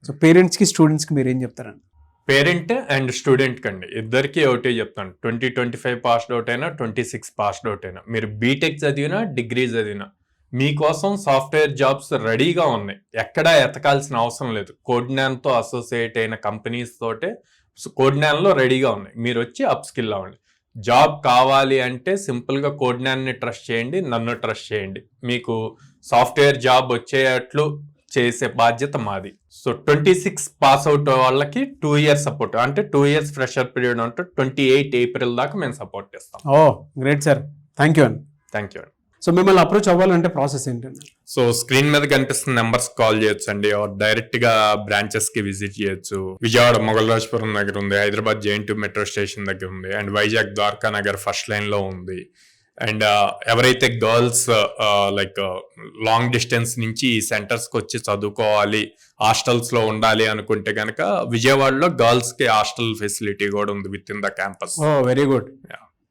So పేరెంట్స్కి స్టూడెంట్స్కి మీరు ఏం చెప్తారండి? పేరెంట్ అండ్ స్టూడెంట్ కండి ఇద్దరికి ఒకటే చెప్తాను. 2025 పాస్డ్ అవుట్ అయినా 26 పాస్డ్ అవుట్ అయినా మీరు బీటెక్ చదివినా డిగ్రీ చదివినా మీకోసం సాఫ్ట్వేర్ జాబ్స్ రెడీగా ఉన్నాయి. ఎక్కడా ఎతకాల్సిన అవసరం లేదు. కోడ్నాన్తో అసోసియేట్ అయిన కంపెనీస్ తోటే కోడ్నాన్లో రెడీగా ఉన్నాయి. మీరు వచ్చి అప్ స్కిల్ అవ్వండి. జాబ్ కావాలి అంటే సింపుల్గా కోడ్నాన్ని ట్రస్ట్ చేయండి, నన్ను ట్రస్ట్ చేయండి. మీకు సాఫ్ట్వేర్ జాబ్ వచ్చేటట్లు చేసే బాధ్యత మాది. సో 26 పాస్ అవుట్ వాళ్ళకి 2 years సపోర్ట్, అంటే 2 years ఫ్రెషర్ పీరియడ్ అంటే 28 ఏప్రిల్ దాకా మేము సపోర్ట్ చేస్తాం. ఓ గ్రేట్ సార్, థ్యాంక్ యూ అండి. థ్యాంక్ యూ అండి. సో మిమ్మల్ని అప్రోచ్ అవ్వాలంటే ప్రాసెస్ ఏంటండి? సో స్క్రీన్ మీద కనిపిస్తున్న నెంబర్స్ కాల్ చేయొచ్చు అండి, డైరెక్ట్ గా బ్రాంచెస్ కి విజిట్ చేయొచ్చు. విజయవాడ మొగల్రాజ్పురం దగ్గర ఉంది, హైదరాబాద్ JNT మెట్రో స్టేషన్ దగ్గర ఉంది, and Vizag Dwaraka Nagar first line లో ఉంది. అండ్ ఎవరైతే గర్ల్స్ లైక్ లాంగ్ డిస్టెన్స్ నుంచి ఈ సెంటర్స్ కి వచ్చి చదువుకోవాలి, హాస్టల్స్ లో ఉండాలి అనుకుంటే కనుక విజయవాడలో గర్ల్స్ కి హాస్టల్ ఫెసిలిటీ కూడా ఉంది with in the campus. Oh very good.